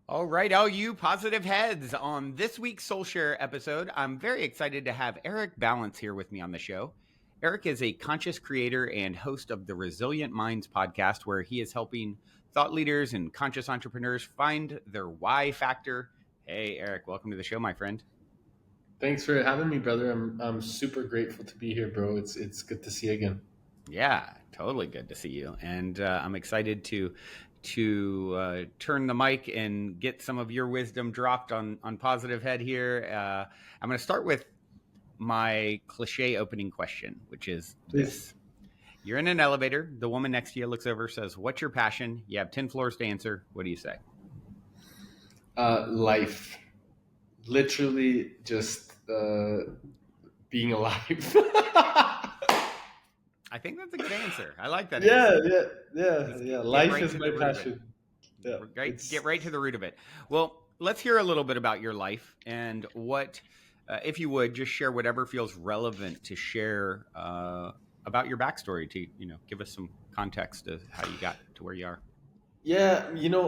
All right, all you positive heads. On this week's Soul Share episode, I'm very excited to have Eric Balance here with me on the show. Eric is a conscious creator and host of the Resilient Minds podcast, where he is helping thought leaders and conscious entrepreneurs find their why factor. Hey, Eric, welcome to the show, my friend. Thanks for having me, brother. I'm super grateful to be here, bro. It's good to see you again. Yeah, totally good to see you, and I'm excited to turn the mic and get some of your wisdom dropped on positive head here. I'm going to start with my cliche opening question, which is Please. this. You're in an elevator. The woman next to you looks over, says, "What's your passion?" You have 10 floors to answer. What do you say? Life, literally, just being alive. I think that's a good answer. I like that yeah, answer. yeah. Life Right is to my the root of it. passion. Yeah, Right, get right to the root of it. Well, let's hear a little bit about your life and what, if you would, just share whatever feels relevant to share about your backstory to give us some context of how you got to where you are. Yeah.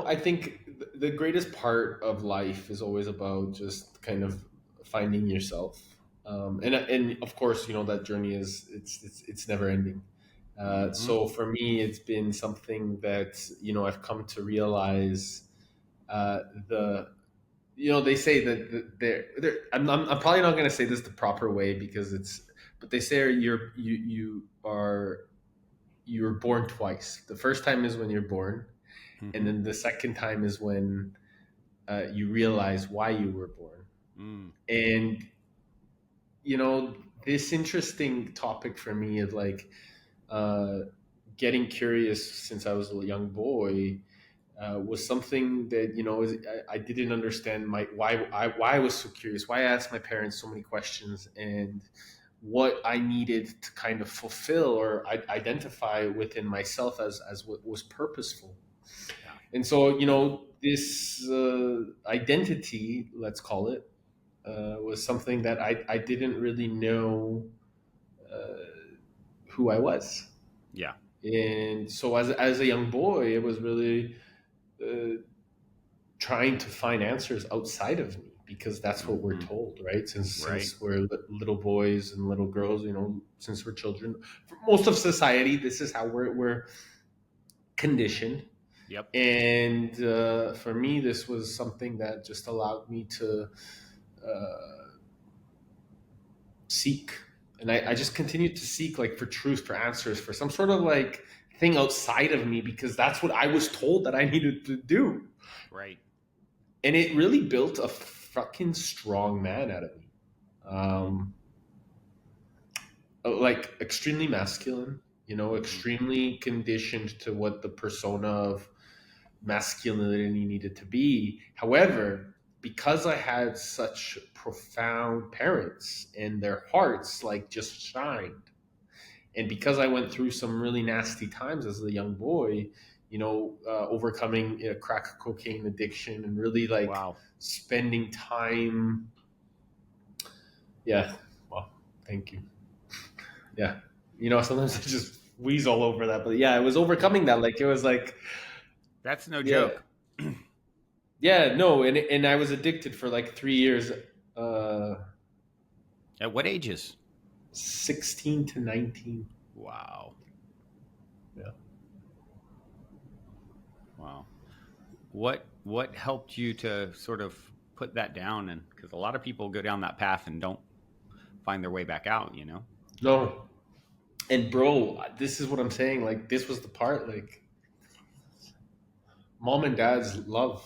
I think the greatest part of life is always about just kind of finding yourself, and of course, that journey it's never ending. Mm-hmm. So for me, it's been something that I've come to realize. The they say that I'm probably not going to say this the proper way because but they say you're born twice. The first time is when you're born, and Mm-hmm. then the second time is when you realize why you were born. Mm. And this interesting topic for me is like uh, getting curious since I was a young boy was something that I didn't understand why I was so curious, why I asked my parents so many questions, and what I needed to kind of fulfill or identify within myself as what was purposeful. Yeah. And so this identity, let's call it, was something that I didn't really know uh, who I was. Yeah. And so as a young boy, it was really uh, trying to find answers outside of me because that's what we're Mm-hmm. told, right? Since Right. since we're little boys and little girls, since we're children, for most of society, this is how we're conditioned. Yep. And for me, this was something that just allowed me to uh, seek, and I just continued to seek, like, for truth, for answers, for some sort of like thing outside of me because that's what I was told that I needed to do. Right. And it really built a fucking strong man out of me. Mm-hmm. Um, like extremely masculine, Mm-hmm. extremely conditioned to what the persona of masculinity needed to be. However, because I had such profound parents and their hearts like just shined, and because I went through some really nasty times as a young boy, overcoming crack cocaine addiction and really like Wow. spending time. Yeah, well, thank you. Yeah, sometimes I just wheeze all over that, but yeah, it was overcoming that. Like it was like, That's no yeah, joke. yeah, no, and I was addicted for like 3 years, uh, At what ages? 16 to 19. Wow. Yeah. Wow. What helped you to sort of put that down? And because a lot of people go down that path and don't find their way back out. No, and bro, this is what I'm saying. Like this was the part. Like mom and dad's love,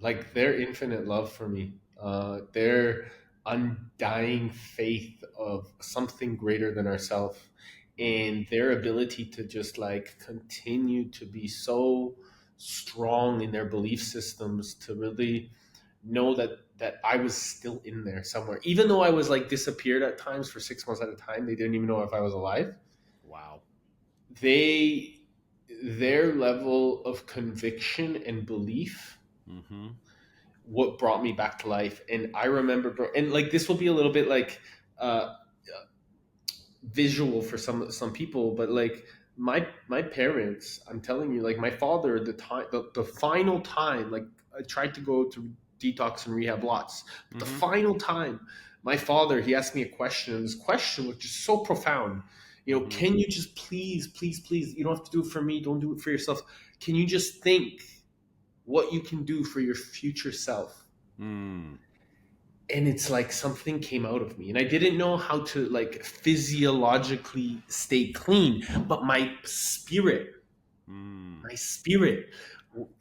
like their infinite love for me, their undying faith of something greater than ourselves, and their ability to just like continue to be so strong in their belief systems to really know that I was still in there somewhere, even though I was like disappeared at times for 6 months at a time. They didn't even know if I was alive. Wow. They Their level of conviction and belief Mm-hmm. what brought me back to life. And I remember, bro, and like this will be a little bit like visual for some people, but like my parents, I'm telling you, like my father, the time, the final time, like I tried to go to detox and rehab lots. But the Mm-hmm. final time, my father, he asked me a question, and this question was just so profound. Mm-hmm. Can you just please, please, please, you don't have to do it for me, don't do it for yourself. Can you just think what you can do for your future self? Mm. And it's like something came out of me, and I didn't know how to like physiologically stay clean, but Mm. my spirit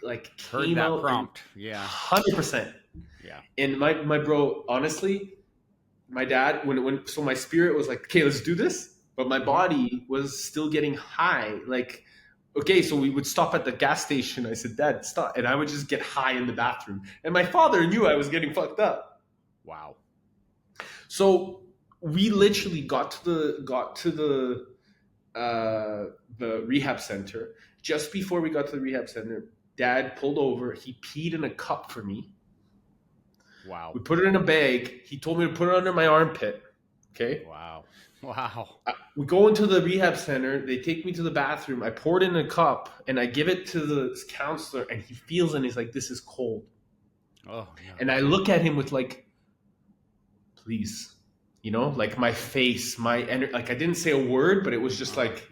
like Heard came that out, and prompt. Yeah. 100%. Yeah. And my bro, honestly, my dad, when so my spirit was like, okay, let's do this, but my Mm-hmm. body was still getting high. Like, okay, so we would stop at the gas station. I said, Dad, stop, and I would just get high in the bathroom. And my Yeah. father knew I was getting fucked up. Wow. So we literally got to the rehab center. Just before we got to the rehab center, Dad pulled over. He peed in a cup for me. Wow. We put it in a bag. He told me to put it under my armpit. Okay. Wow. Wow. We go into the rehab center. They take me to the bathroom. I pour it in a cup and I give it to the counselor, and he feels it and he's like, "This is cold." Oh no. And I look at him with like, "Please," like my face, my energy. Like I didn't say a word, but it was just like,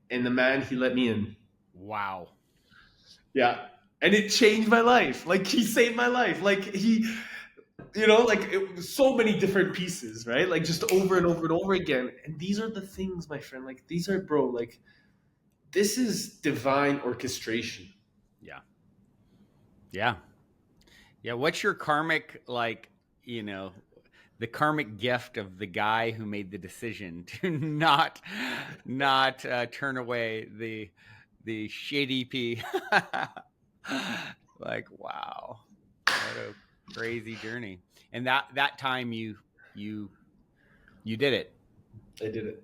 and the man, he let me in. Wow. Yeah. And it changed my life. Like he saved my life. Like he, like it was so many different pieces, right? Like just over and over and over again. And these are the things, my friend. Like these are, bro, like this is divine orchestration. Yeah. Yeah. Yeah. What's your karmic, like, the karmic gift of the guy who made the decision to not turn away the shady P? Like, wow, what a crazy journey. And that time you did it. I did it.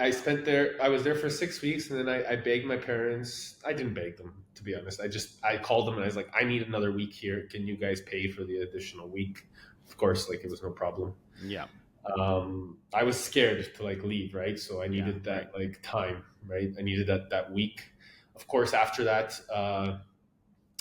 I spent there. I was there for 6 weeks, and then I begged my parents. I didn't beg them, to be honest. I called them and I was like, I need another week here. Can you guys pay for the additional week? Of course, like it was no problem. Yeah. I was scared to like leave, right? So I Yeah. needed that Right. like time, right? I needed that week. Of course, after that,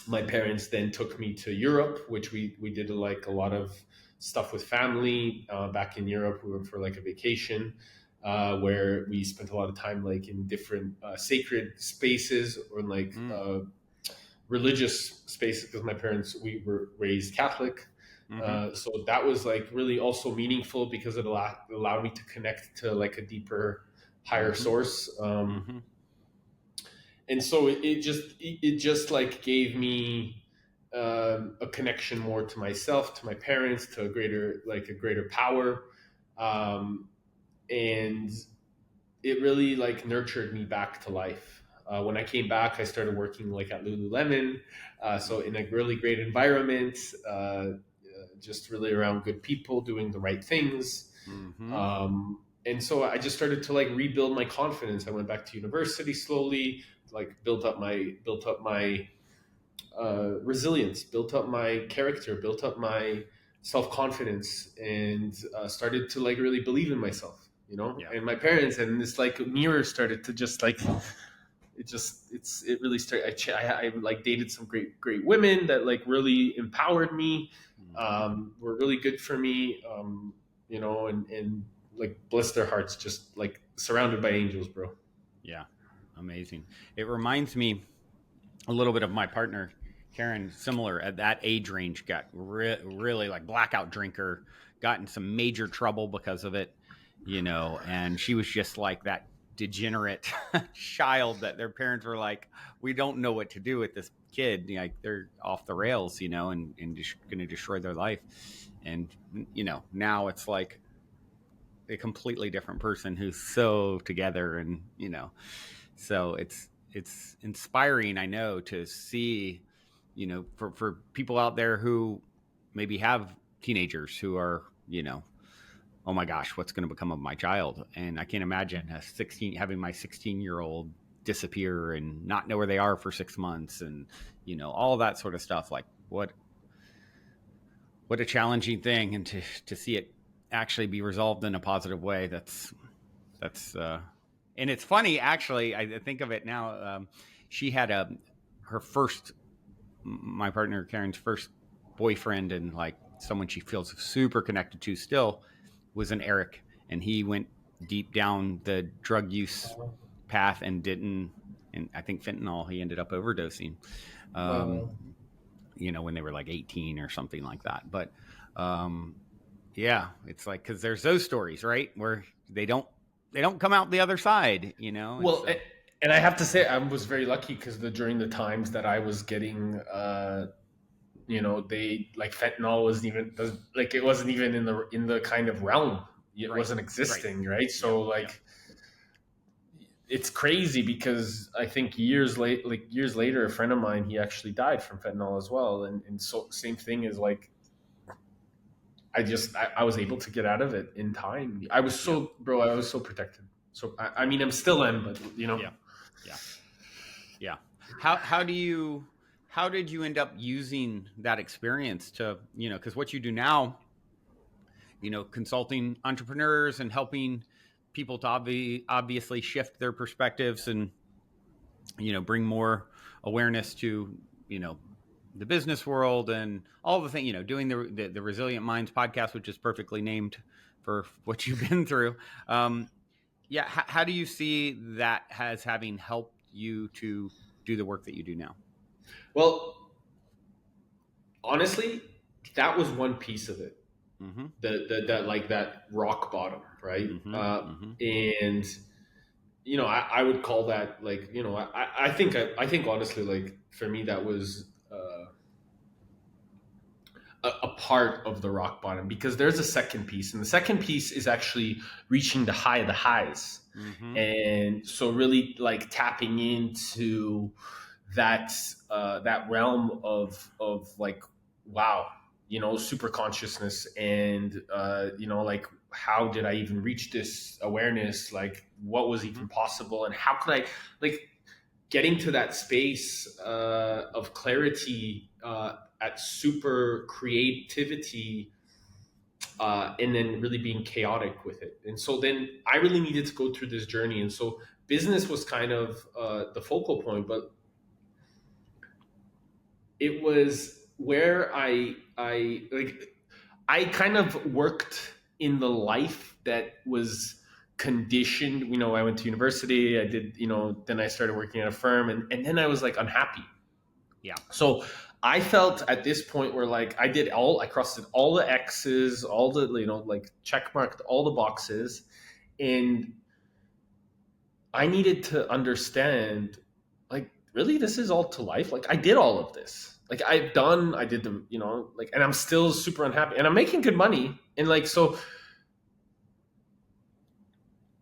my parents then took me to Europe, which we did like a lot of stuff with family back in Europe. We went for like a vacation where we spent a lot of time like in different sacred spaces or like Mm. religious spaces, because my parents, we were raised Catholic. Mm-hmm. So that was like really also meaningful because it allowed me to connect to like a deeper, higher Mm-hmm. source. Mm-hmm. And so it just like gave me a connection more to myself, to my parents, to a greater power, and it really like nurtured me back to life. When I came back, I started working like at Lululemon, so in a really great environment, just really around good people doing the right things. Mm-hmm. And so I just started to like rebuild my confidence. I went back to university slowly, like built up my resilience, built up my character, built up my self confidence, and started to like really believe in myself. Yeah. And my parents, and this like mirror started to just like it really started. I like dated some great women that like really empowered me, Mm-hmm. were really good for me, and like bless their hearts, just like surrounded by angels, bro. Yeah. Amazing. It reminds me a little bit of my partner, Karen. Similar at that age range, got really like blackout drinker, got in some major trouble because of it, and she was just like that degenerate child that their parents were like, we don't know what to do with this kid. Like they're off the rails, and just going to destroy their life. And now it's like a completely different person who's so together, and so it's inspiring, I know, to see, for people out there who maybe have teenagers who are, oh my gosh, what's going to become of my child? And I can't imagine having my 16-year-old disappear and not know where they are for 6 months, and all that sort of stuff. Like what a challenging thing, and to see it actually be resolved in a positive way. That's and it's funny, actually. I think of it now. She had her first my partner Karen's first boyfriend and like someone she feels super connected to still was an Eric, and he went deep down the drug use path and didn't. And I think fentanyl, he ended up overdosing. Um, Wow. when they were like 18 or something like that. But um, yeah, it's like because there's those stories, right, where they don't come out the other side, and Well, so and I have to say, I was very lucky because during the times that I was getting, they like fentanyl wasn't even like it wasn't even in the kind of realm. It right, wasn't right, existing, right? yep, So yep, like it's crazy because I think years later, a friend of mine he actually died from fentanyl as well, and so same thing is like I was able to get out of it in time. I was yep, so bro, I was so protected. So I mean, I'm still am, but yeah, yeah, yeah. How did you end up using that experience to, because what you do now, consulting entrepreneurs and helping people to obviously shift their perspectives and bring more awareness to the business world and all the things, doing the Resilient Minds podcast, which is perfectly named for what you've been through. Yeah, how do you see that as having helped you to do the work that you do now? Well, honestly, that was one piece of it. Mm-hmm. That like that rock bottom, right? Mm-hmm. Mm-hmm. And I would call that like I think honestly like for me that was a part of the rock bottom because there's a second piece, and the second piece is actually reaching the high of the highs, Mm-hmm. and so really like tapping into that realm of like wow, super consciousness, and like how did I even reach this awareness, like what was Mm-hmm. even possible, and how could I like getting to that space of clarity at super creativity, and then really being chaotic with it. And so then I really needed to go through this journey. And so business was kind of the focal point, but it was where I kind of worked in the life that was conditioned. I went to university, I did, then I started working at a firm, and then I was like unhappy. Yeah. So I felt at this point where like I crossed all the X's, all the, like check marked all the boxes. And I needed to understand, like, really, this is all to life. Like I did all of this. Like I did the, like, and I'm still super unhappy and I'm making good money. And like, so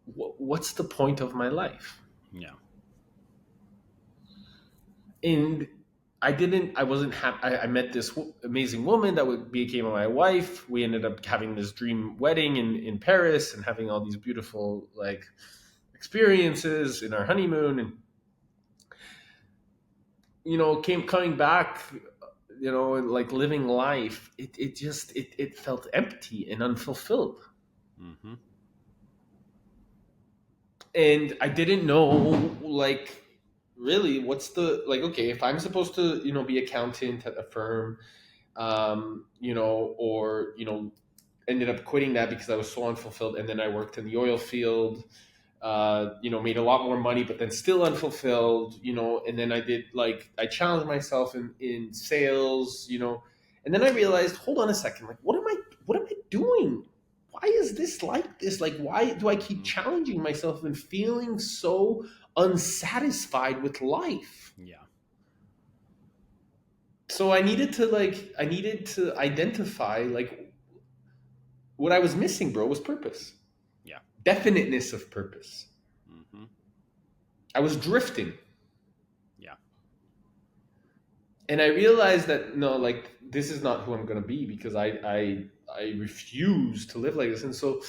what's the point of my life? Yeah. And I wasn't happy. I met this amazing woman that became my wife. We ended up having this dream wedding in Paris and having all these beautiful like experiences in our honeymoon. And coming back, and like living life, it just it felt empty and unfulfilled. Mm-hmm. And I didn't know, like, really what's the, like, okay, if I'm supposed to be accountant at a firm, or ended up quitting that because I was so unfulfilled, and then I worked in the oil field, made a lot more money, but then still unfulfilled, and then I challenged myself in sales, and then I realized, hold on a second, like, what am I doing? Why is this like this? Like, why do I keep Mm-hmm. challenging myself and feeling so unsatisfied with life? Yeah. So I needed to identify like what I was missing, bro, was purpose, Yeah. definiteness of purpose. Mm-hmm. I was drifting. Yeah. And I realized that no, like this is not who I'm gonna be, because I refuse to live like this. And so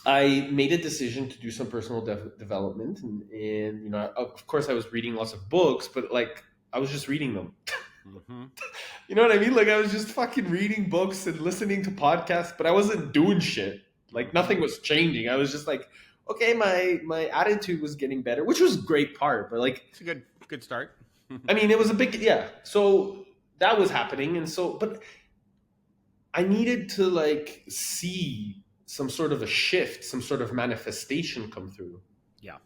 I made a decision to do some personal development, and of course I was reading lots of books, but like I was just reading them. Mm-hmm. You know what I mean? Like I was just fucking reading books and listening to podcasts, but I wasn't doing shit. Like Mm-hmm. nothing was changing. I was just like, okay, my attitude was getting better, which was a great part, but like It's a good start. I mean, it was a big, yeah. So that was happening. And so, but I needed to like see some sort of a shift, some sort of manifestation come through. Yeah.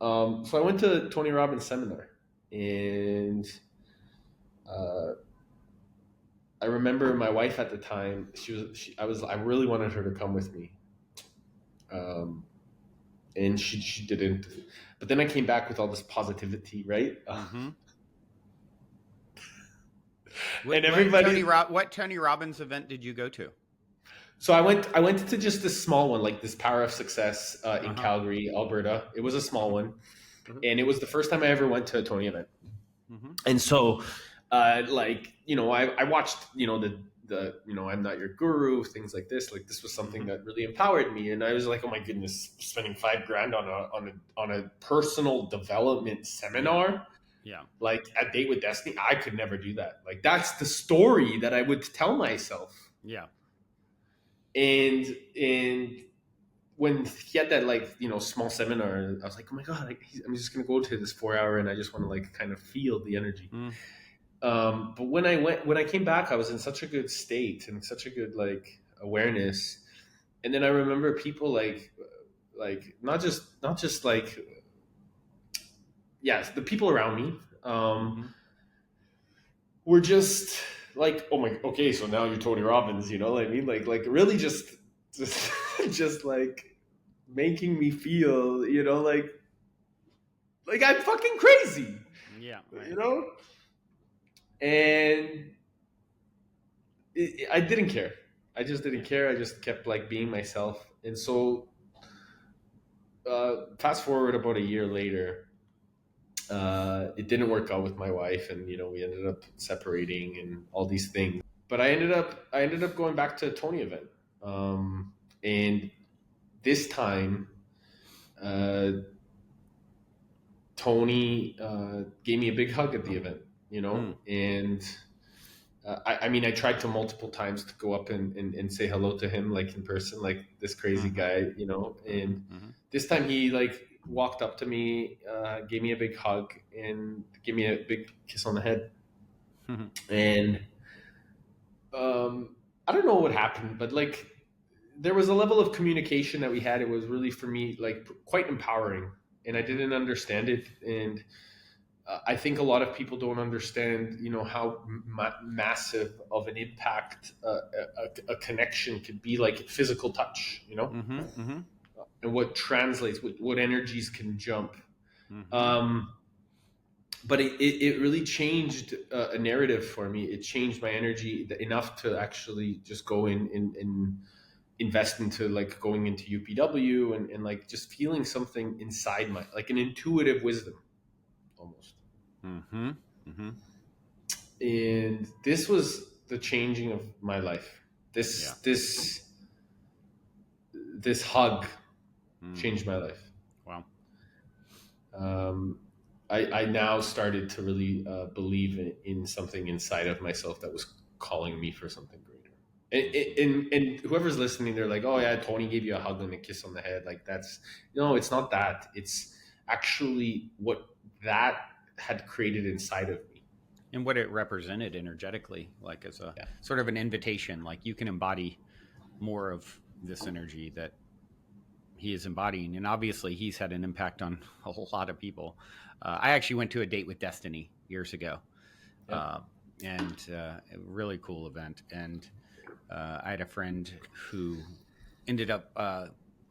So I went to Tony Robbins' seminar, and uh, I remember my wife at the time. I really wanted her to come with me, um, and she didn't. But then I came back with all this positivity, right? Mm-hmm. And everybody. What Tony Robbins event did you go to? So I went to just this small one, like this Power of Success in Uh-huh. Calgary, Alberta. It was a small Mm-hmm. one, Mm-hmm. and it was the first time I ever went to a Tony event. Mm-hmm. And so, like I watched the I'm Not Your Guru, things like this. Like this was something Mm-hmm. that really empowered me, and I was like, oh my goodness, spending $5,000 on a personal development seminar. Yeah. Like at Date with Destiny, I could never do that. Like that's the story that I would tell myself. Yeah. And when he had that small seminar, I was like, oh my god, I'm just gonna go to this 4 hour, and I just want to like kind of feel the energy. Mm. But when I came back, I was in such a good state and such a good like awareness. And then I remember people like not just like, yes, the people around me Mm-hmm. were just like, oh my, okay, so now you're Tony Robbins, you know what I mean? Like really just just like making me feel, like I'm fucking crazy, Yeah. Right. you know? And I didn't care. I just didn't Yeah. care. I just kept like being myself. And so, fast forward about a year later, it didn't work out with my wife, and we ended up separating and all these things. But I ended up going back to a Tony event, and this time, uh, Tony gave me a big hug at the event, Mm. and I mean, I tried to multiple times to go up and say hello to him, like in person, like this crazy Mm-hmm. guy, Mm-hmm. and Mm-hmm. this time he like walked up to me, gave me a big hug, and gave me a big kiss on the head. Mm-hmm. And I don't know what happened, but like there was a level of communication that we had. It was really, for me, like quite empowering, and I Mm-hmm. didn't understand it. And I think a lot of people don't understand, how massive of an impact a connection could be, like physical touch, Mm-hmm. Mm-hmm. and what translates, what energies can jump. Mm-hmm. Um, but it really changed a narrative for me. It changed my energy enough to actually just go in and invest into like going into UPW, and like just feeling something inside like an intuitive wisdom almost. Mm-hmm. Mm-hmm. And this was the changing of my life. Yeah. This hug Mm. changed my life. Wow. um, I now started to really believe in something inside of myself that was calling me for something greater. And whoever's listening, they're like, oh yeah, Tony gave you a hug and a kiss on the head, like that's, no, it's not that. It's actually what that had created inside of me. And what it represented energetically, like as a Yeah. sort of an invitation, like you can embody more of this energy that he is embodying. And obviously, he's had an impact on a whole lot of people. I actually went to a Date with Destiny years ago, Yeah. and a really cool event. And I had a friend who ended up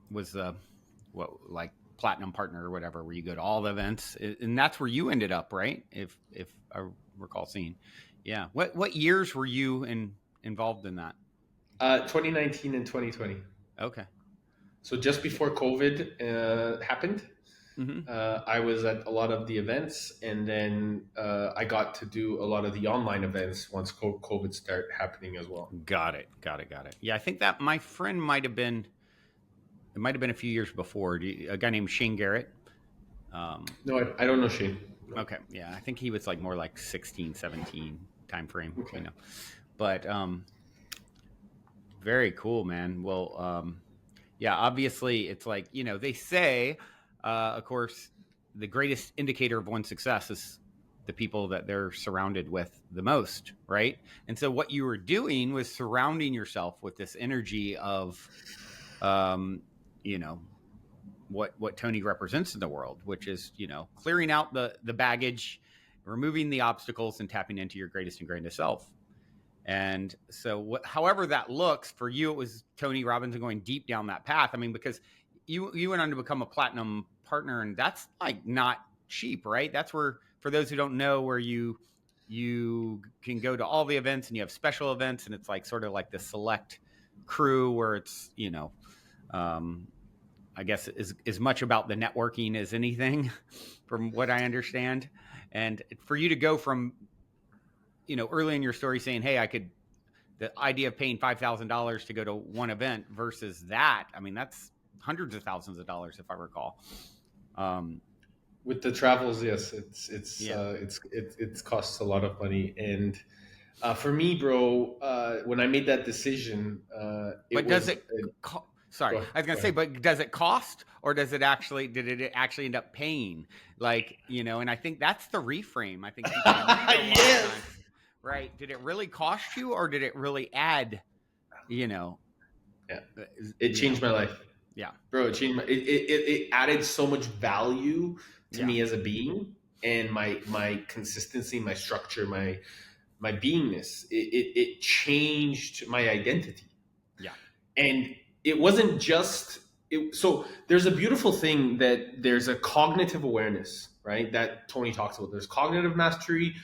was what, like platinum partner or whatever, where you go to all the events, and that's where you ended up, right? If I recall seeing, yeah. What years were you involved in that? 2019 and 2020. Okay. So just before COVID happened, Mm-hmm. I was at a lot of the events, and then I got to do a lot of the online events once COVID started happening as well. Got it. Yeah, I think that my friend might have been. It might have been a few years before. A guy named Shane Garrett. No, I don't know Shane. No. Okay, yeah, I think he was like more like 16, 17 time frame, Okay. But very cool, man. Well, yeah, obviously it's like, they say, of course, the greatest indicator of one's success is the people that they're surrounded with the most, right? And so what you were doing was surrounding yourself with this energy of, um, you know, what Tony represents in the world, which is, clearing out the baggage, removing the obstacles, and tapping into your greatest and grandest self. And so, however that looks for you, it was Tony Robbins and going deep down that path. I mean, because you went on to become a platinum partner, and that's like not cheap, right? That's where, for those who don't know, where you can go to all the events and you have special events, and it's like sort of like the select crew where it's I guess is as much about the networking as anything, from what I understand. And for you to go from early in your story saying, hey, the idea of paying $5,000 to go to one event versus that, I mean, that's hundreds of thousands of dollars, if I recall. With the travels, yes, Yeah. it's costs a lot of money. And for me, bro, when I made that decision, it But does was it, sorry, go, I was going go to say, ahead. but does it cost, or did it actually end up paying? Like, and I think that's the reframe. I think people need a lot of Yes. times, right? Did it really cost you, or did it really add, you know, Yeah, uh, it changed my life, yeah, bro. It changed it added so much value to yeah, me as a being, and my consistency, my structure, my beingness. It changed my identity. yeah, And it wasn't just so there's a beautiful thing that there's a cognitive awareness, right, that Tony talks about. There's cognitive mastery,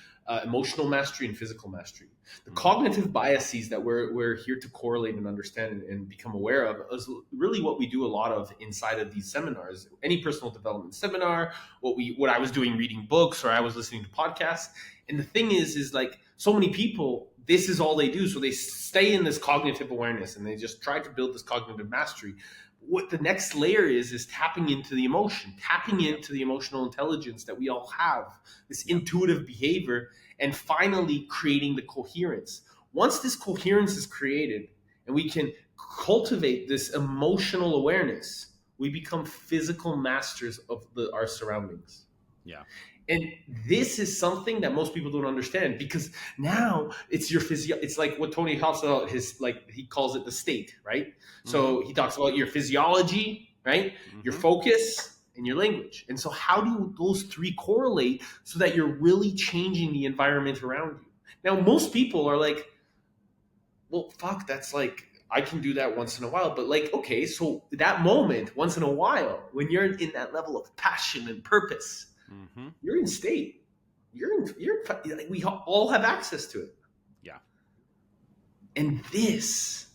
emotional mastery, and physical mastery. The mm-hmm. cognitive biases that we're here to correlate and understand and become aware of is really what we do a lot of inside of these seminars. Any personal development seminar, what I was doing, reading books, or I was listening to podcasts. And the thing is like, so many people, this is all they do. So they stay in this cognitive awareness and they just try to build this cognitive mastery. What the next layer is tapping into the emotion, tapping Yep. into the emotional intelligence that we all have, this Yep. intuitive behavior, and finally creating the coherence. Once this coherence is created and we can cultivate this emotional awareness, we become physical masters of our surroundings. Yeah. And this is something that most people don't understand, because now it's your physio. It's like what Tony talks about, his, like, he calls it the state, right? Mm-hmm. So he talks about your physiology, right? Your Mm-hmm. focus and your language. And so how do those three correlate so that you're really changing the environment around you? Now, most people are like, well, fuck, that's like, I can do that once in a while. But like, okay, so that moment, once in a while, when you're in that level of passion and purpose, Mm-hmm. you're in state. We all have access to it. Yeah. And this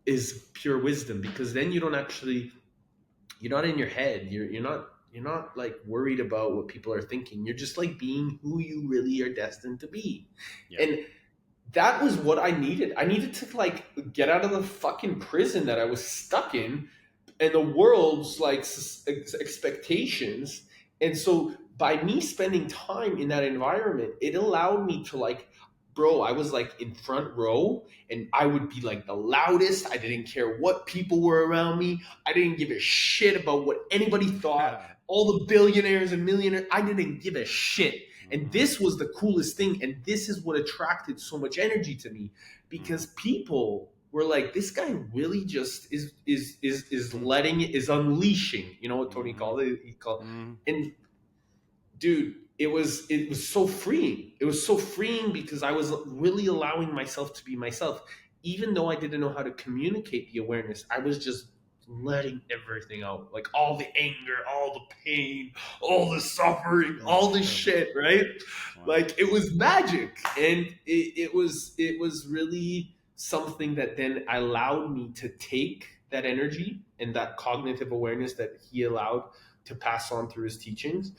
is pure wisdom, because then you're not in your head. You're not like worried about what people are thinking. You're just like being who you really are destined to be. Yeah. And that was what I needed. I needed to like get out of the fucking prison that I was stuck in, and the world's like expectations. And so by me spending time in that environment, it allowed me to like, bro, I was like in front row, and I would be like the loudest. I didn't care what people were around me. I didn't give a shit about what anybody thought. All the billionaires and millionaires, I didn't give a shit. And this was the coolest thing. And this is what attracted so much energy to me, because people were like, this guy really just is letting it, is unleashing. You know what Tony called it? He called, and dude, it was so freeing. It was so freeing because I was really allowing myself to be myself. Even though I didn't know how to communicate the awareness, I was just letting everything out, like all the anger, all the pain, all the suffering, all the shit, right? Wow. Like, it was magic. And it was really something that then allowed me to take that energy and that cognitive awareness that he allowed to pass on through his teachings.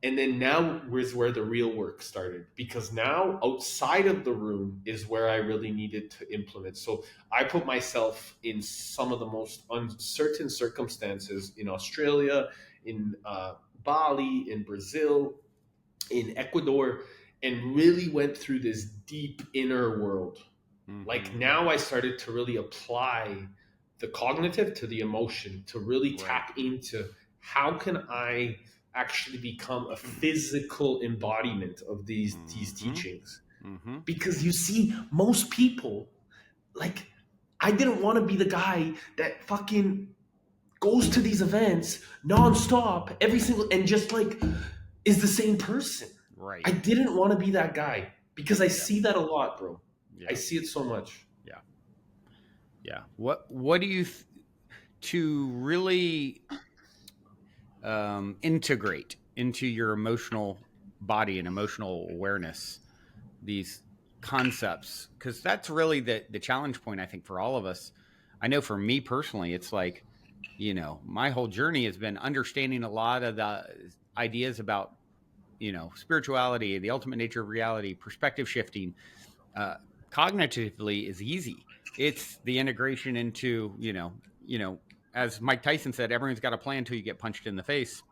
And then now was where the real work started, because now outside of the room is where I really needed to implement. So I put myself in some of the most uncertain circumstances in Australia, in Bali, in Brazil, in Ecuador, and really went through this deep inner world. Like, now I started to really apply the cognitive to the emotion, to really tap into how can I actually become a physical embodiment of these teachings. Because you see, most people, like, I didn't want to be the guy that fucking goes to these events nonstop every single and just like is the same person. Right. I didn't want to be that guy because I Yeah. see that a lot, bro. Yeah. I see it so much. Yeah. Yeah. What do you to really integrate into your emotional body and emotional awareness these concepts? Because that's really the challenge point, I think, for all of us. I know for me personally, it's like, you know, my whole journey has been understanding a lot of the ideas about, you know, spirituality, the ultimate nature of reality, perspective shifting. uh, Cognitively is easy. It's the integration into, as Mike Tyson said, everyone's got a plan until you get punched in the face.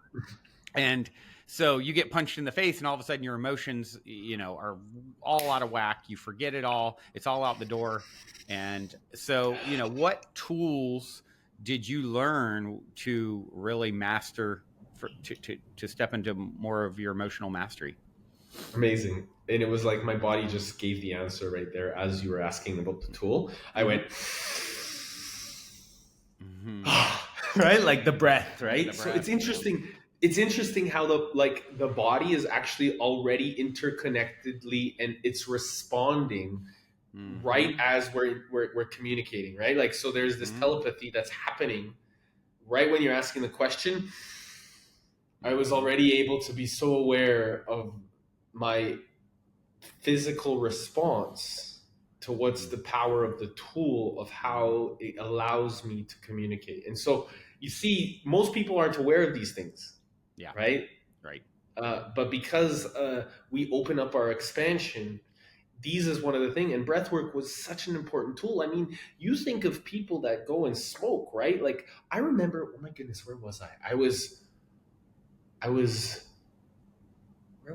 And so you get punched in the face, and all of a sudden your emotions, are all out of whack. You forget it all. It's all out the door. And so, what tools did you learn to really master, to step into more of your emotional mastery? Amazing. And it was like my body just gave the answer right there as you were asking about the tool. I went, right? Like the breath, right? So it's interesting. It's interesting how the body is actually already interconnectedly and it's responding right as we're communicating, right? Like, so there's this telepathy that's happening right when you're asking the question. I was already able to be so aware of my physical response to what's the power of the tool of how it allows me to communicate. And so you see, most people aren't aware of these things. Yeah. Right. Right. But because we open up our expansion, these is one of the things. And breathwork was such an important tool. I mean, you think of people that go and smoke, right? Like, I remember, oh my goodness, where was I? Where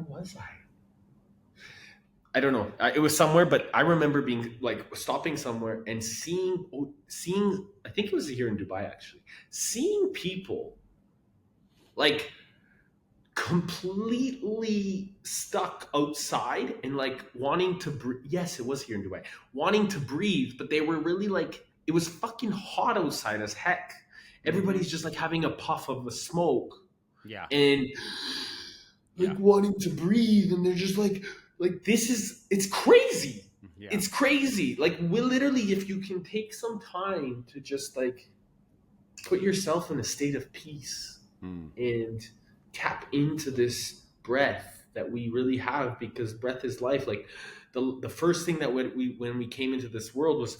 was I? I don't know. It was somewhere, but I remember being like stopping somewhere and seeing. I think it was here in Dubai actually. Seeing people like completely stuck outside and like wanting to breathe. Yes, it was here in Dubai, wanting to breathe, but they were really like, it was fucking hot outside as heck. Everybody's just like having a puff of a smoke. Yeah. And like wanting to breathe, and they're just like it's crazy. Yeah. It's crazy. Like, we literally, if you can take some time to just like put yourself in a state of peace and tap into this breath that we really have, because breath is life. Like the first thing that when we came into this world was,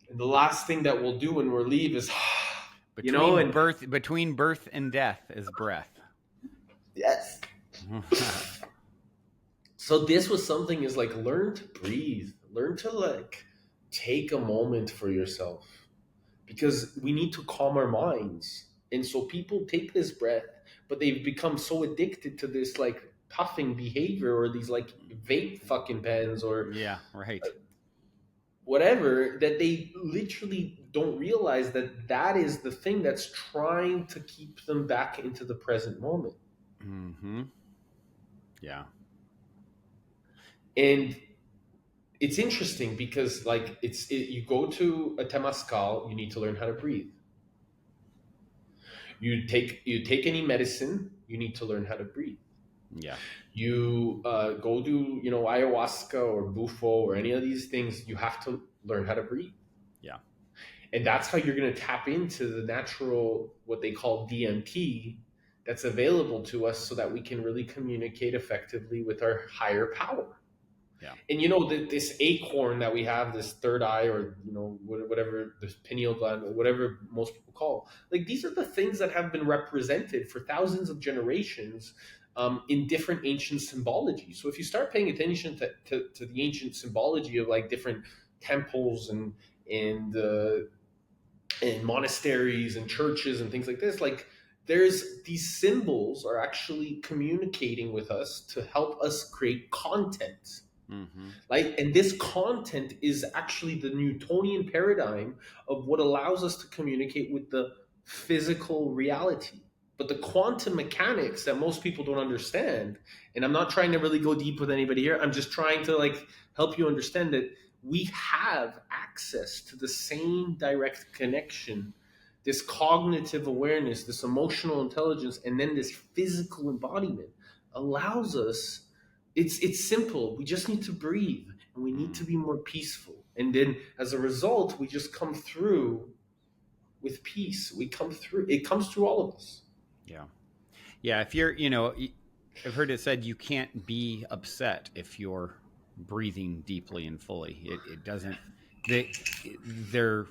and the last thing that we'll do when we leave is between birth and death is breath. Yes. So this was something, is like, learn to breathe, learn to like take a moment for yourself, because we need to calm our minds. And so people take this breath, but they've become so addicted to this like puffing behavior, or these like vape fucking pens, or whatever, that they literally don't realize that that is the thing that's trying to keep them back into the present moment. Yeah. And it's interesting because like you go to a Temazcal, you need to learn how to breathe. You take any medicine, you need to learn how to breathe. Yeah. You go do ayahuasca or bufo or any of these things, you have to learn how to breathe. Yeah. And that's how you're going to tap into the natural, what they call DMT, that's available to us, so that we can really communicate effectively with our higher power. Yeah. And this acorn that we have, this third eye, or whatever, this pineal gland, or whatever most people call, like, these are the things that have been represented for thousands of generations in different ancient symbology. So if you start paying attention to the ancient symbology of like different temples and monasteries and churches and things like this, like, there's these symbols are actually communicating with us to help us create content. And this content is actually the Newtonian paradigm of what allows us to communicate with the physical reality. But the quantum mechanics that most people don't understand, and I'm not trying to really go deep with anybody here, I'm just trying to like help you understand that we have access to the same direct connection, this cognitive awareness, this emotional intelligence, and then this physical embodiment allows us. It's simple. We just need to breathe, and we need to Mm. be more peaceful. And then as a result, we just come through with peace. We come through. It comes through all of us. Yeah. Yeah. If you're, I've heard it said you can't be upset if you're breathing deeply and fully. It doesn't, they, they're,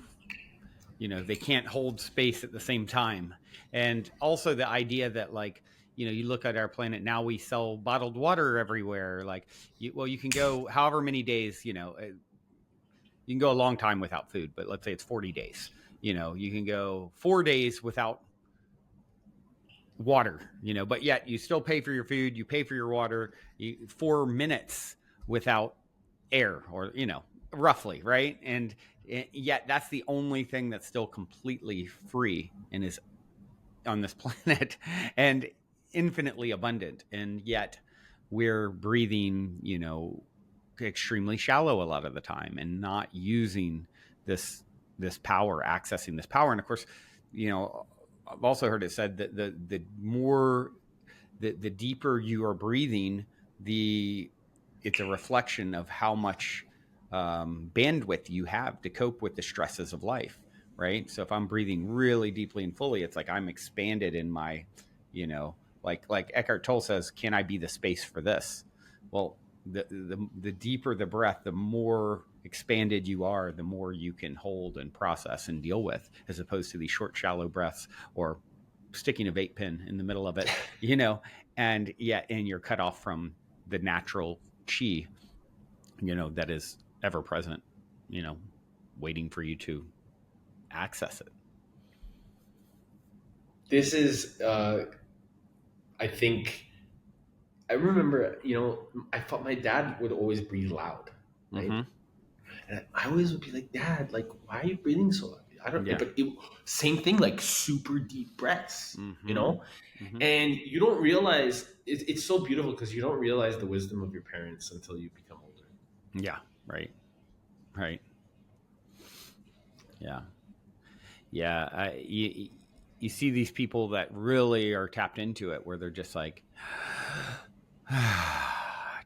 they can't hold space at the same time. And also the idea that, like, you look at our planet now, we sell bottled water everywhere. Like, you can go however many days, you can go a long time without food, but let's say it's 40 days. You can go 4 days without water, but yet you still pay for your food, you pay for your water, 4 minutes without air, or, roughly, right? And yet that's the only thing that's still completely free and is on this planet and infinitely abundant. And yet we're breathing, extremely shallow a lot of the time and not using this power, accessing this power. And of course, I've also heard it said that the more the deeper you are breathing, the it's a reflection of how much bandwidth you have to cope with the stresses of life, right? So if I'm breathing really deeply and fully, it's like I'm expanded in my, like Eckhart Tolle says, can I be the space for this? Well, the deeper the breath, the more expanded you are, the more you can hold and process and deal with, as opposed to these short, shallow breaths, or sticking a vape pen in the middle of it, and you're cut off from the natural chi, that is ever present, waiting for you to access it. This is, I think, I remember, I thought my dad would always breathe loud, right? Mm-hmm. And I always would be like, Dad, like, why are you breathing so loud? I don't, Yeah. but same thing, like super deep breaths, Mm-hmm. Mm-hmm. and you don't realize it's so beautiful because you don't realize the wisdom of your parents until you become older. Yeah. Right. Right. Yeah. Yeah. You see these people that really are tapped into it, where they're just like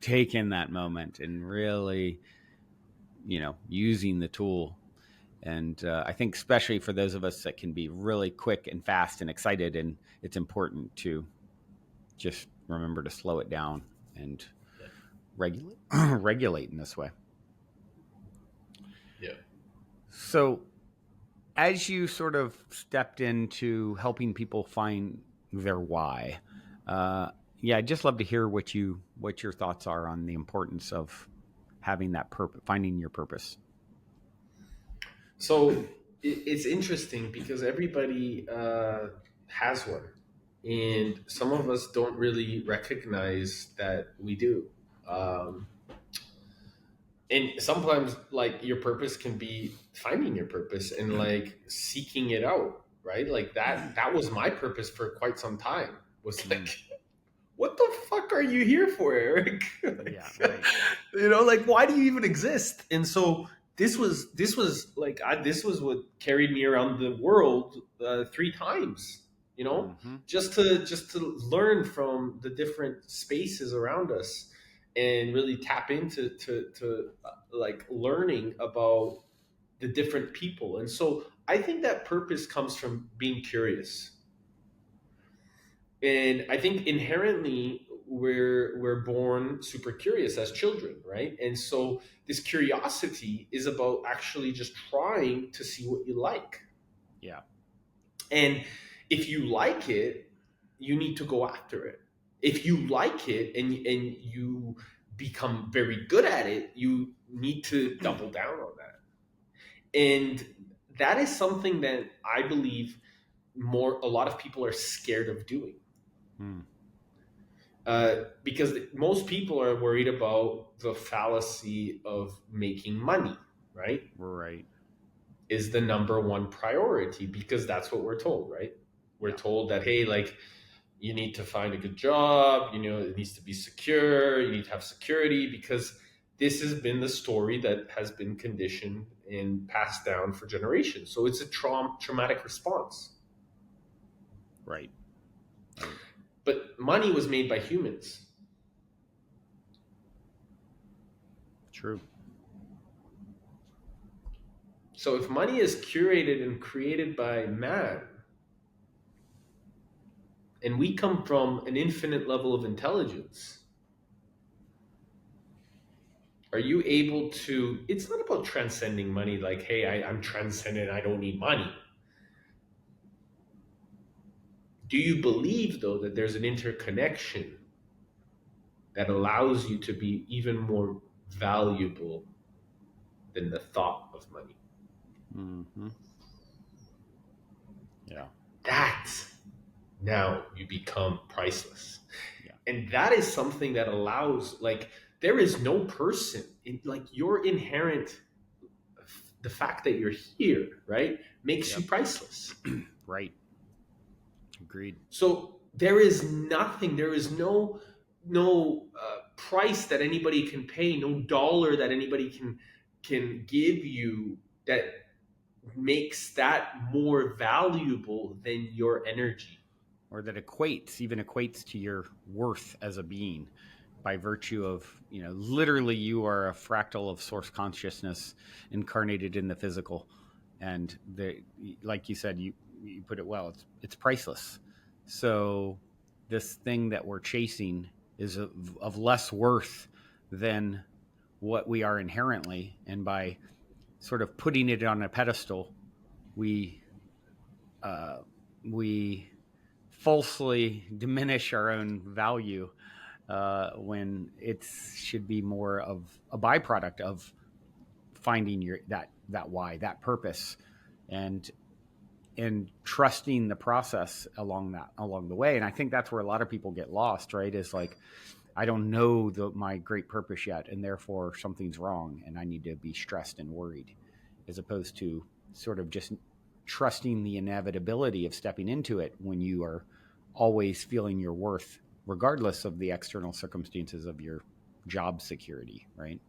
taking that moment and really, using the tool. And I think especially for those of us that can be really quick and fast and excited, and it's important to just remember to slow it down and Yeah. regulate regulate in this way. Yeah. So as you sort of stepped into helping people find their why, yeah, I'd just love to hear what your thoughts are on the importance of having that purpose, finding your purpose. So it's interesting because everybody has one, and some of us don't really recognize that we do. Um, and sometimes, like, your purpose can be finding your purpose and like seeking it out, right? Like that was my purpose for quite some time. Was Mm. like, what the fuck are you here for, Eric? Yeah, right. Like, why do you even exist? And so this was like, this was what carried me around the world 3 times, Mm-hmm. just to learn from the different spaces around us and really tap into like learning about the different people. And so I think that purpose comes from being curious. And I think inherently we're born super curious as children, right? And so this curiosity is about actually just trying to see what you like. Yeah. And if you like it, you need to go after it. If you like it and you become very good at it, you need to double down on that. And that is something that I believe a lot of people are scared of doing, Mm. because most people are worried about the fallacy of making money, right? Right. Is the number one priority because that's what we're told, right? We're told that, hey, like, you need to find a good job, it needs to be secure, you need to have security, because this has been the story that has been conditioned and passed down for generations. So it's a traumatic response. Right. But money was made by humans. True. So if money is curated and created by man, and we come from an infinite level of intelligence, are you able to, it's not about transcending money, like, hey, I'm transcendent, I don't need money. Do you believe, though, that there's an interconnection that allows you to be even more valuable than the thought of money? Mm-hmm. Yeah. That, now you become priceless. Yeah. And that is something that allows, like, there is no person in, like, your inherent, the fact that you're here, right, makes you priceless. Right. Agreed. So there is nothing, there is no price that anybody can pay, no dollar that anybody can give you that makes that more valuable than your energy. Or that even equates to your worth as a being, by virtue of, literally you are a fractal of source consciousness incarnated in the physical. And like you said, you put it well, it's priceless. So this thing that we're chasing is of less worth than what we are inherently. And by sort of putting it on a pedestal, we we falsely diminish our own value, when it should be more of a byproduct of finding that why, that purpose, and trusting the process along the way. And I think that's where a lot of people get lost, right? Is like, I don't know my great purpose yet, and therefore something's wrong, and I need to be stressed and worried, as opposed to sort of just trusting the inevitability of stepping into it when you are always feeling your worth, regardless of the external circumstances of your job security, right?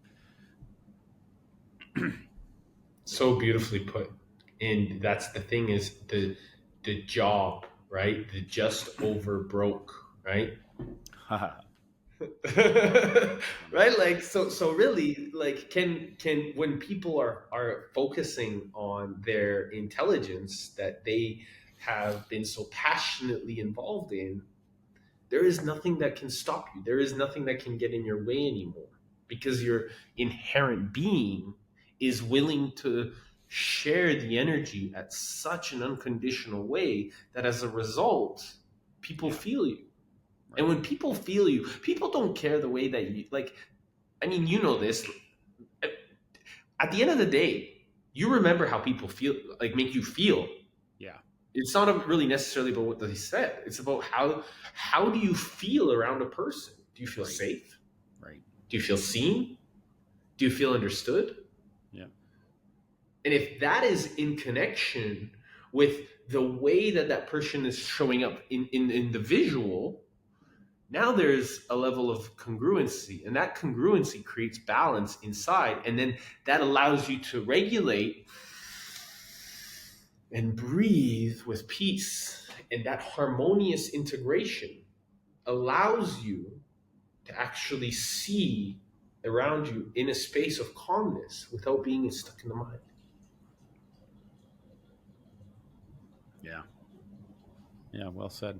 So beautifully put. And that's the thing, is the job, right, the just over broke, right? Right, like, so really, like, can when people are focusing on their intelligence that they have been so passionately involved in, there is nothing that can stop you, there is nothing that can get in your way anymore, because your inherent being is willing to share the energy at such an unconditional way that, as a result, people feel you. And when people feel you, people don't care the way that you, like, I mean, you know this. At the end of the day, you remember how people feel, like, make you feel. Yeah. It's not really necessarily about what they said. It's about how do you feel around a person? Do you feel safe? Right. Do you feel seen? Do you feel understood? Yeah. And if that is in connection with the way that that person is showing up in the visual, now there's a level of congruency, and that congruency creates balance inside, and then that allows you to regulate and breathe with peace. And that harmonious integration allows you to actually see around you in a space of calmness without being stuck in the mind. Yeah, well said.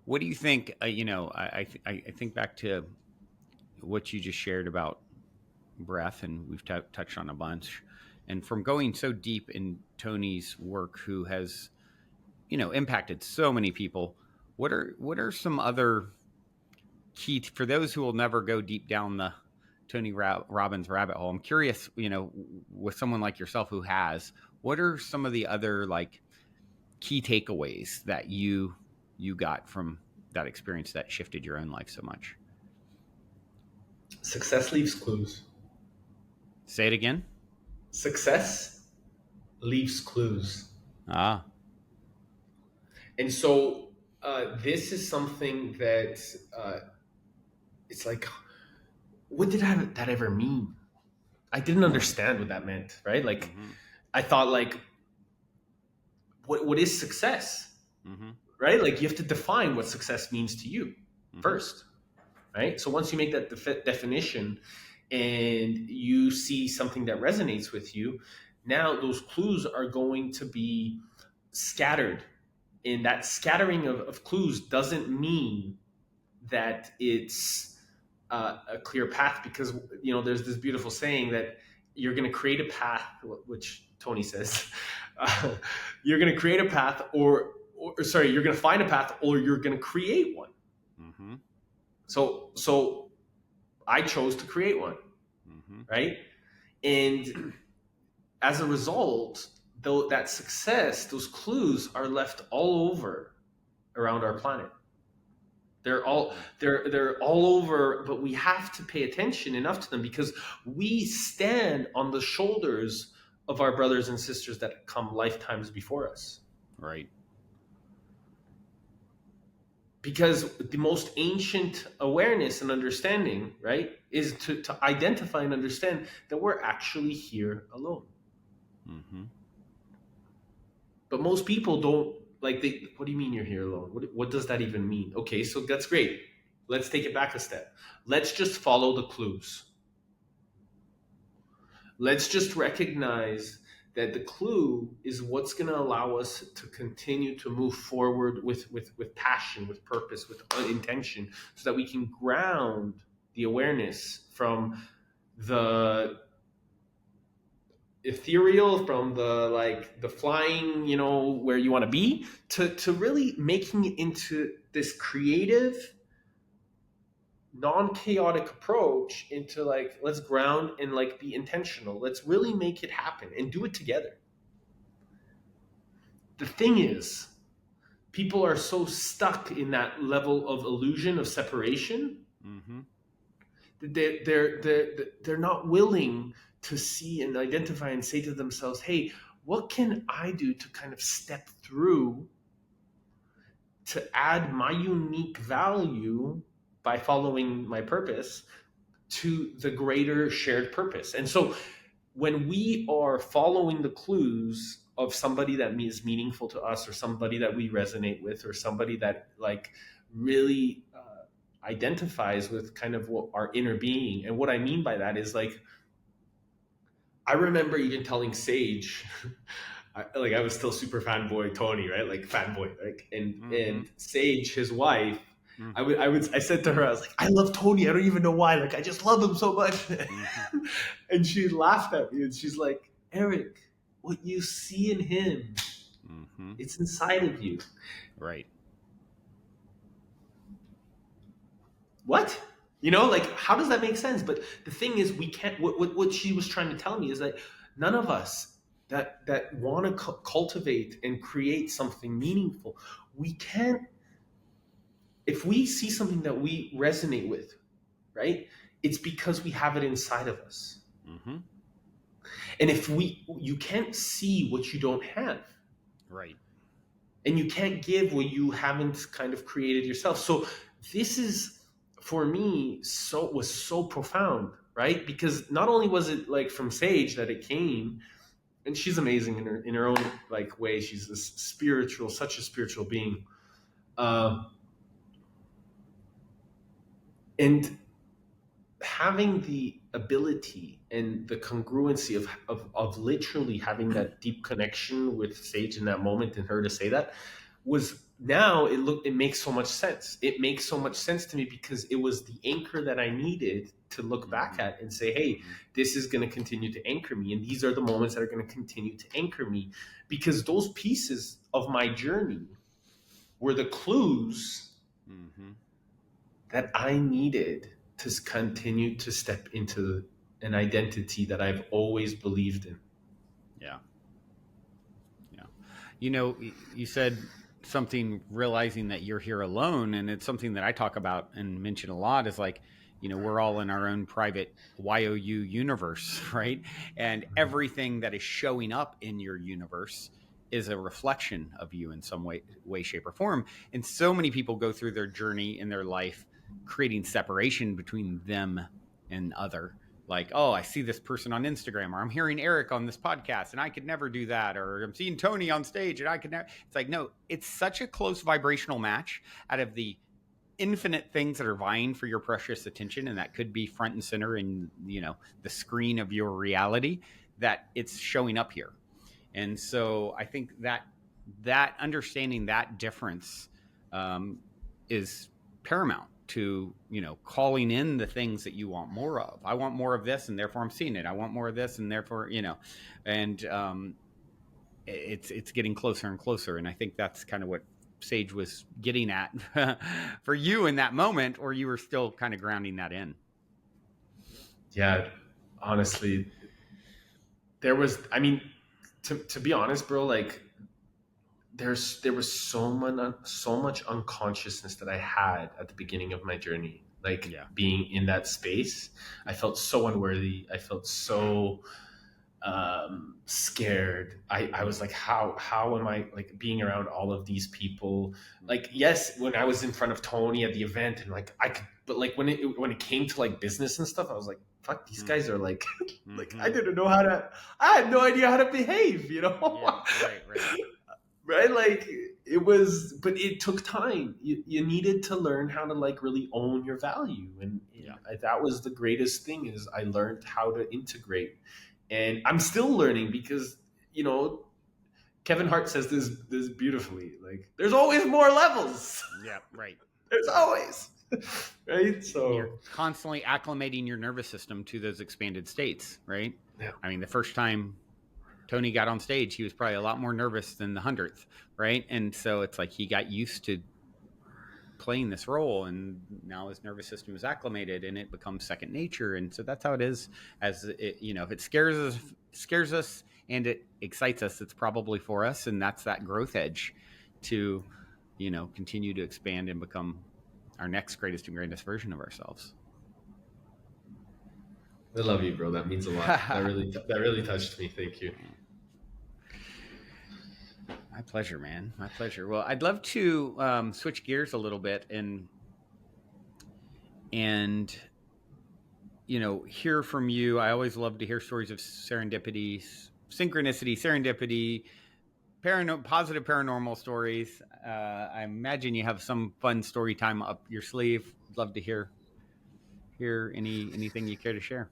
What do you think? I think back to what you just shared about breath, and we've touched on a bunch. And from going so deep in Tony's work, who has impacted so many people, what are some other key for those who will never go deep down the Tony Robbins rabbit hole? I'm curious, with someone like yourself who has, what are some of the other, like, key takeaways that you got from that experience that shifted your own life so much? Success leaves clues. Say it again. Success leaves clues. Ah. And so this is something that it's like, what did that ever mean? I didn't understand what that meant, right? Like, Mm-hmm. I thought, like, what is success, Mm-hmm. right? Like, you have to define what success means to you Mm-hmm. first, right? So once you make that definition and you see something that resonates with you, now those clues are going to be scattered. And that scattering of clues doesn't mean that it's a clear path, because there's this beautiful saying that you're going to create a path, which Tony says, you're going to create a path, or sorry, you're going to find a path, or you're going to create one. Mm-hmm. So I chose to create one, Mm-hmm. right? And as a result, though, that success, those clues are left all over around our planet. They're all over, but we have to pay attention enough to them, because we stand on the shoulders of our brothers and sisters that come lifetimes before us. Right. Because the most ancient awareness and understanding, right, is to identify and understand that we're actually here alone. Mm-hmm. But most people don't, like, what do you mean you're here alone? What does that even mean? Okay, so that's great. Let's take it back a step. Let's just follow the clues. Let's just recognize that the clue is what's going to allow us to continue to move forward with passion, with purpose, with intention, so that we can ground the awareness from the ethereal, from the, like, the flying, where you want to be, to really making it into this creative, non-chaotic approach, into, like, let's ground and, like, be intentional. Let's really make it happen and do it together. The thing is, people are so stuck in that level of illusion of separation. Mm-hmm. They're not willing to see and identify and say to themselves, hey, what can I do to kind of step through to add my unique value by following my purpose to the greater shared purpose? And so when we are following the clues of somebody that is meaningful to us, or somebody that we resonate with, or somebody that, like, really identifies with kind of what our inner being. And what I mean by that is, like, I remember even telling Sage, I was still super fanboy Tony, right? Like, fanboy, like, Mm-hmm. and Sage, his wife, Mm-hmm. I said to her, I was like, I love Tony. I don't even know why. Like, I just love him so much. Mm-hmm. And she laughed at me, and she's like, Eric, what you see in him, Mm-hmm. it's inside of you. Right. What? Like, how does that make sense? But the thing is, we can't, what she was trying to tell me is that none of us that want to cultivate and create something meaningful, we can't, if we see something that we resonate with, right, it's because we have it inside of us. Mm-hmm. And if you can't see what you don't have, Right. and you can't give what you haven't kind of created yourself. So this is, for me, was so profound, right? Because not only was it, like, from Sage that it came, and she's amazing in her own, like, way. She's such a spiritual being, and having the ability and the congruency of literally having that deep connection with Sage in that moment, and her to say that, was, now it makes so much sense. It makes so much sense to me, because it was the anchor that I needed to look back at and say, hey, this is going to continue to anchor me, and these are the moments that are going to continue to anchor me, because those pieces of my journey were the clues Mm-hmm. that I needed to continue to step into an identity that I've always believed in. Yeah. Yeah. You said something, realizing that you're here alone, and it's something that I talk about and mention a lot, is like, we're all in our own private YOU universe, right? And everything that is showing up in your universe is a reflection of you in some way, shape, or form. And so many people go through their journey in their life creating separation between them and other. Like, oh, I see this person on Instagram, or I'm hearing Eric on this podcast, and I could never do that, or I'm seeing Tony on stage, and I could never. It's like, no, it's such a close vibrational match out of the infinite things that are vying for your precious attention, and that could be front and center in the screen of your reality, that it's showing up here. And so I think that understanding that difference is paramount to calling in the things that you want more of. I want more of this, and therefore I'm seeing it. I want more of this, and therefore and it's getting closer and closer. And I think that's kind of what Sage was getting at for you in that moment, or you were still kind of grounding that in. Yeah, honestly, there was, I mean, to be honest, bro, like there was so much unconsciousness that I had at the beginning of my journey. Like, being in that space, I felt so unworthy. I felt so scared. I was like, how am I, like, being around all of these people? Like, yes, when I was in front of Tony at the event, and like I could, but like when it came to like business and stuff, I was like, fuck, these guys are like like I didn't know I had no idea how to behave, Right. Right, like it was, but it took time. You needed to learn how to like really own your value, and that was the greatest thing, is I learned how to integrate. And I'm still learning, because Kevin Hart says this beautifully, like there's always more levels. Yeah, right. There's always right. So you're constantly acclimating your nervous system to those expanded states, right? Yeah. I mean, the first time Tony got on stage, he was probably a lot more nervous than the 100th, right? And so it's like he got used to playing this role, and now his nervous system is acclimated, and it becomes second nature. And so that's how it is. As it, if it scares us and it excites us, it's probably for us, and that's that growth edge to continue to expand and become our next greatest and greatest version of ourselves. I love you, bro. That means a lot. that really touched me. Thank you. My pleasure, man. My pleasure. Well, I'd love to switch gears a little bit and hear from you. I always love to hear stories of serendipity, positive paranormal stories. I imagine you have some fun story time up your sleeve. Love to hear anything you care to share.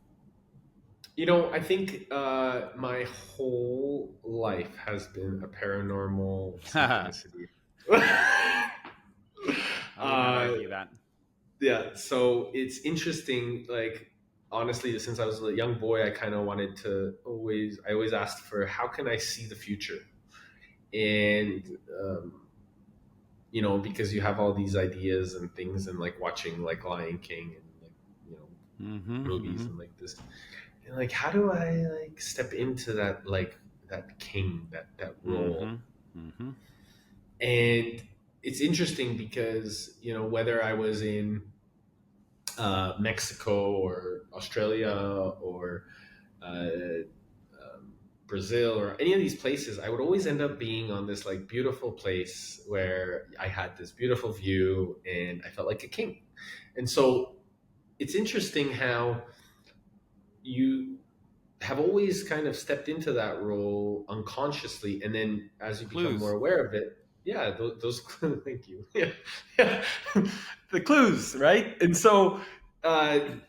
I think my whole life has been a paranormal synchronicity. I would never argue that. Yeah, so it's interesting. Like, honestly, since I was a young boy, I kind of wanted to I always asked for, how can I see the future? And because you have all these ideas and things, and like watching like Lion King and like movies and like this. And like, how do I like step into that, like that king, that role? And it's interesting because whether I was in Mexico or Australia or Brazil or any of these places, I would always end up being on this like beautiful place where I had this beautiful view and I felt like a king. And so it's interesting how you have always kind of stepped into that role unconsciously, and then as you become more aware of it, those thank you, the clues, right? And so I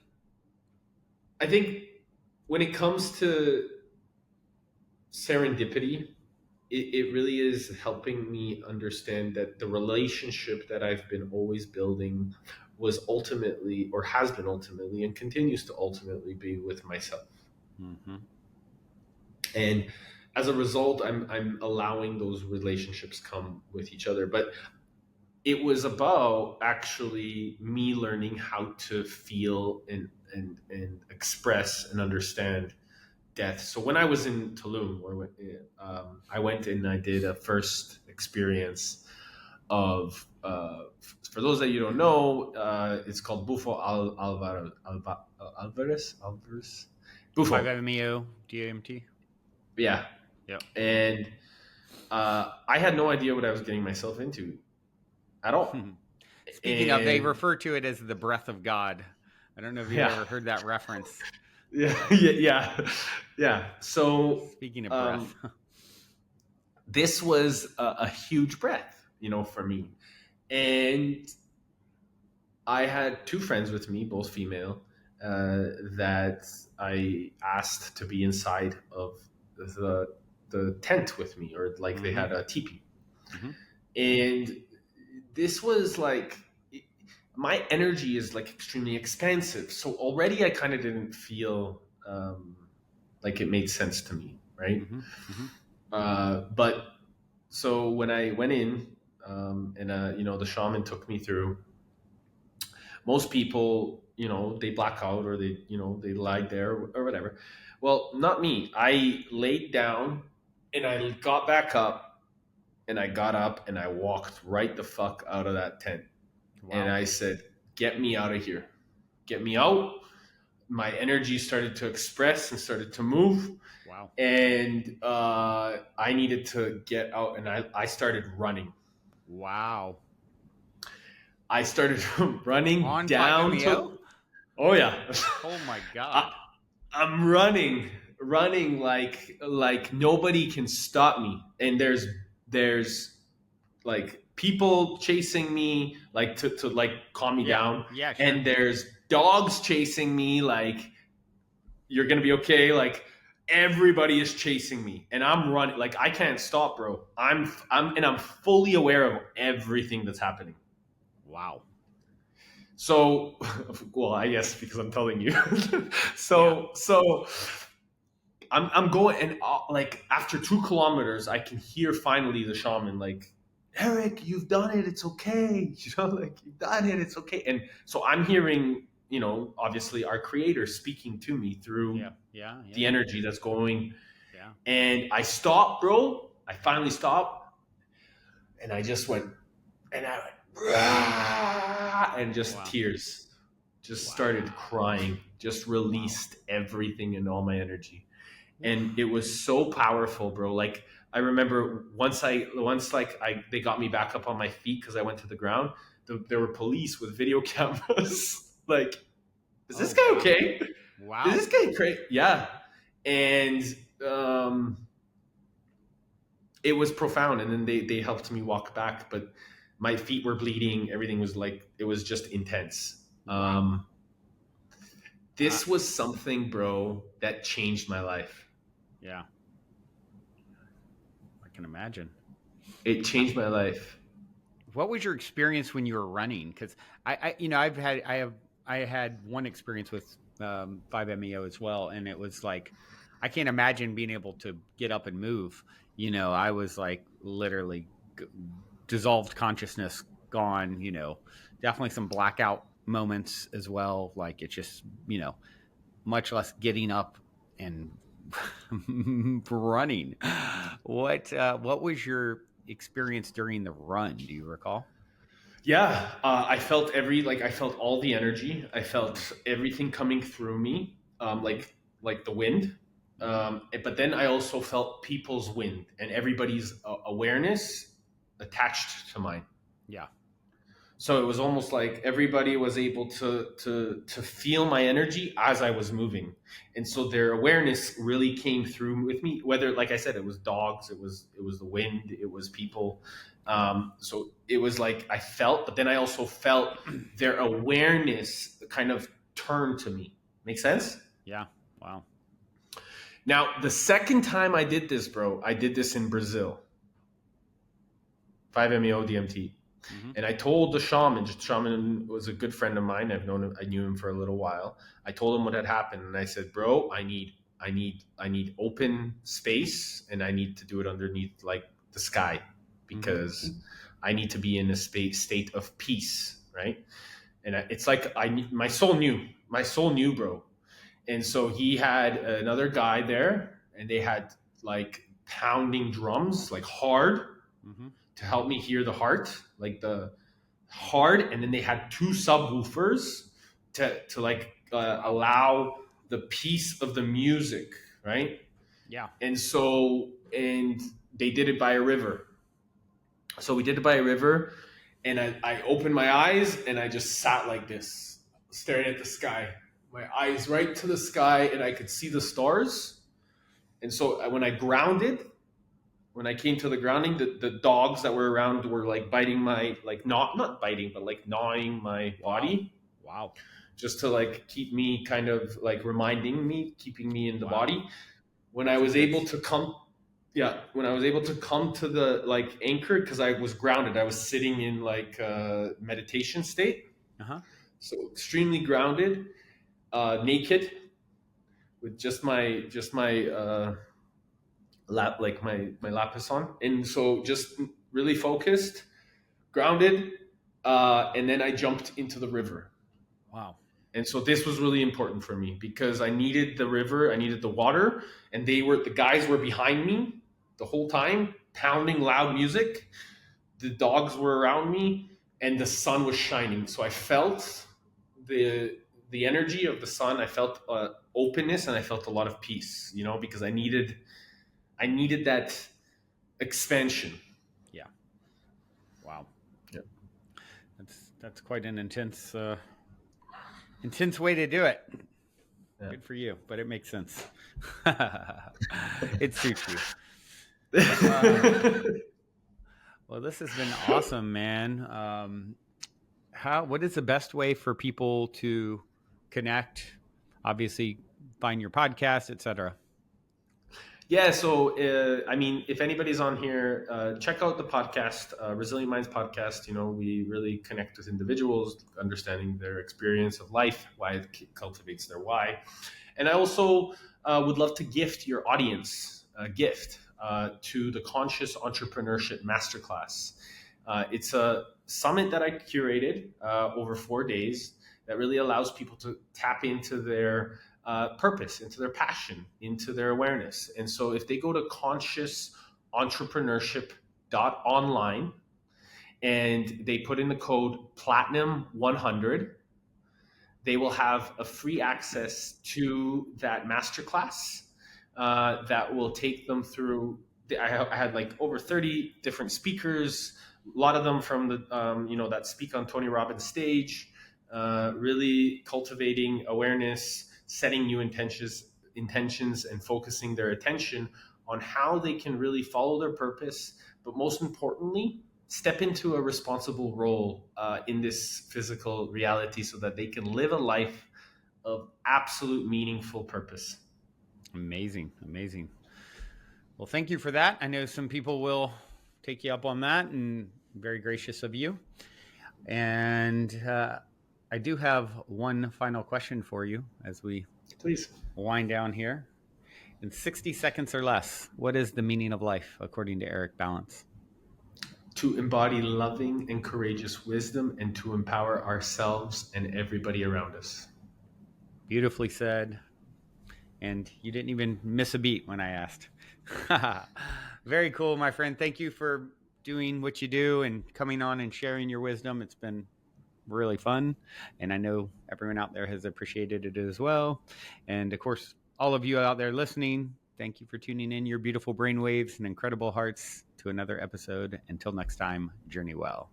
think when it comes to serendipity, it really is helping me understand that the relationship that I've been always building was ultimately, or has been ultimately, and continues to ultimately be, with myself. And as a result, I'm allowing those relationships come with each other. But it was about actually me learning how to feel and express and understand death. So when I was in Tulum, where I went and I did a first experience of, for those that you don't know, it's called Bufo Alvarez. Bufo. Bufo. DMT. Yeah. Yep. And I had no idea what I was getting myself into at all. Speaking of, they And refer to it as the breath of God. I don't know if you've yeah, ever heard that reference. yeah, yeah. So Speaking of breath. um, this was a huge breath, for me. And I had two friends with me, both female, that I asked to be inside of the the tent with me, or like they Mm-hmm. had a teepee. Mm-hmm. And this was like, my energy is like extremely expansive, so already I kind of didn't feel like it made sense to me, right? Mm-hmm. Mm-hmm. But so when I went in, and the shaman took me through. Most people, they black out, or they lied there, or whatever. Well, not me. I laid down and I got back up, and I got up and I walked right the fuck out of that tent. And Wow. I said, "Get me out of here. Get me out." My energy started to express and started to move. Wow. And I needed to get out, and I started running. Wow. I started running On down 5-MeO? to, oh yeah. Oh my I, God. I'm running like nobody can stop me. And there's like people chasing me, like to like calm me Yeah. down. Yeah, sure. And there's dogs chasing me, like, you're gonna be okay. Like, everybody is chasing me, and I'm running. Like, I can't stop, bro. I'm fully aware of everything that's happening. Wow. So, well, I guess because I'm telling you. Yeah. So I'm going, and like after 2 kilometers, I can hear finally the shaman, like, "Eric, you've done it. It's okay." Like, "You've done it. It's okay." And so I'm hearing, obviously our creator speaking to me through Yeah. Yeah. the Yeah. energy that's going. Yeah. And I stopped, bro. I finally stopped, and I just went, and I went, "Rah!" And just Wow. tears, just started Wow. crying, just Wow. released everything and all my energy. And Oof. it was so powerful, bro. Like, I remember once like I they got me back up on my feet because I went to the ground. There were police with video cameras. Like, is Oh this guy wow. okay? Is Wow. this guy crazy? Yeah. And um, it was profound. And then they helped me walk back, but my feet were bleeding. Everything was like, it was just intense. Wow. Uh, This was something, bro, that changed my life. yeah. I can imagine. It Uh, changed my life. What was your experience when you were running? Because I had one experience with 5-MeO as well, and it was like I can't imagine being able to get up and move. I was like literally dissolved consciousness, gone. Definitely some blackout moments as well. Like it's just much less getting up and running. What was your experience during the run? Do you recall? Yeah, I felt all the energy. I felt Mm, everything coming through me, mm-hmm, like the wind. mm-hmm. But then I also felt people's wind and everybody's awareness attached to mine. Yeah, So it was almost like everybody was able to feel my energy as I was moving. And so their awareness really came through with me. Whether, like I said, it was dogs, it was the wind, it was people. So it was like I felt, but then I also felt their awareness kind of turn to me. Make sense? yeah. Wow. Now, the second time I did this, bro, I did this in Brazil, 5-MeO DMT. Mm-hmm. And I told the shaman. Shaman was a good friend of mine. I knew him for a little while. I told him what had happened, and I said, "Bro, I need open space, and I need to do it underneath like the sky, Mm-hmm. because I need to be in a state of peace, right?" And it's like my soul knew, bro. And so he had another guy there, and they had like pounding drums, like hard, Mm-hmm. to help me hear the heart, like the hard. And then they had two subwoofers to like Wow. allow the peace of the music, right? Yeah. And so, and they did it by a river. So we did it by a river, and I opened my eyes and I just sat like this, staring at the sky. My eyes right to the sky, and I could see the stars. And so when I grounded, when I came to the grounding, the dogs that were around were like biting my, like not biting, but like gnawing my body. Wow. Just to like keep me kind of like reminding me, keeping me in the Wow. body. When I was able to come, when I was able to come to the like anchor, because I was grounded, I was sitting in like a meditation state. So extremely grounded, naked, with just my like my lapis on, and so just really focused, grounded, and then I jumped into the river. Wow. And so this was really important for me because I needed the river, I needed the water, and the guys were behind me the whole time, pounding loud music. The dogs were around me, and the sun was shining. So I felt the energy of the sun. I felt openness, and I felt a lot of peace. Because I needed that expansion. Yeah. Wow. Yeah. That's quite an intense way to do it. Yeah. Good for you, but it makes sense. It suits you. Well, this has been awesome, man. What is the best way for people to connect? Obviously, find your podcast, etc. Yeah, so if anybody's on here, check out the podcast, Resilient Minds podcast. We really connect with individuals, understanding their experience of life, why it cultivates their why. And I also would love to gift your audience a gift to the Conscious Entrepreneurship Masterclass. It's a summit that I curated over 4 days that really allows people to tap into their purpose, into their passion, into their awareness. And so if they go to consciousentrepreneurship.online and they put in the code platinum100, they will have a free access to that masterclass that will take them through. I had like over 30 different speakers, a lot of them from the that speak on Tony Robbins stage, really cultivating awareness, setting new intentions, and focusing their attention on how they can really follow their purpose, but most importantly, step into a responsible role in this physical reality so that they can live a life of absolute meaningful purpose. Amazing. Well, thank you for that. I know some people will take you up on that, and very gracious of you. And I do have one final question for you as we Please wind down here. In 60 seconds or less, what is the meaning of life according to Eric Balance? To embody loving and courageous wisdom and to empower ourselves and everybody around us. Beautifully said. And you didn't even miss a beat when I asked. Very cool, my friend. Thank you for doing what you do and coming on and sharing your wisdom. It's been really fun. And I know everyone out there has appreciated it as well. And of course, all of you out there listening, thank you for tuning in your beautiful brainwaves and incredible hearts to another episode. Until next time, journey well.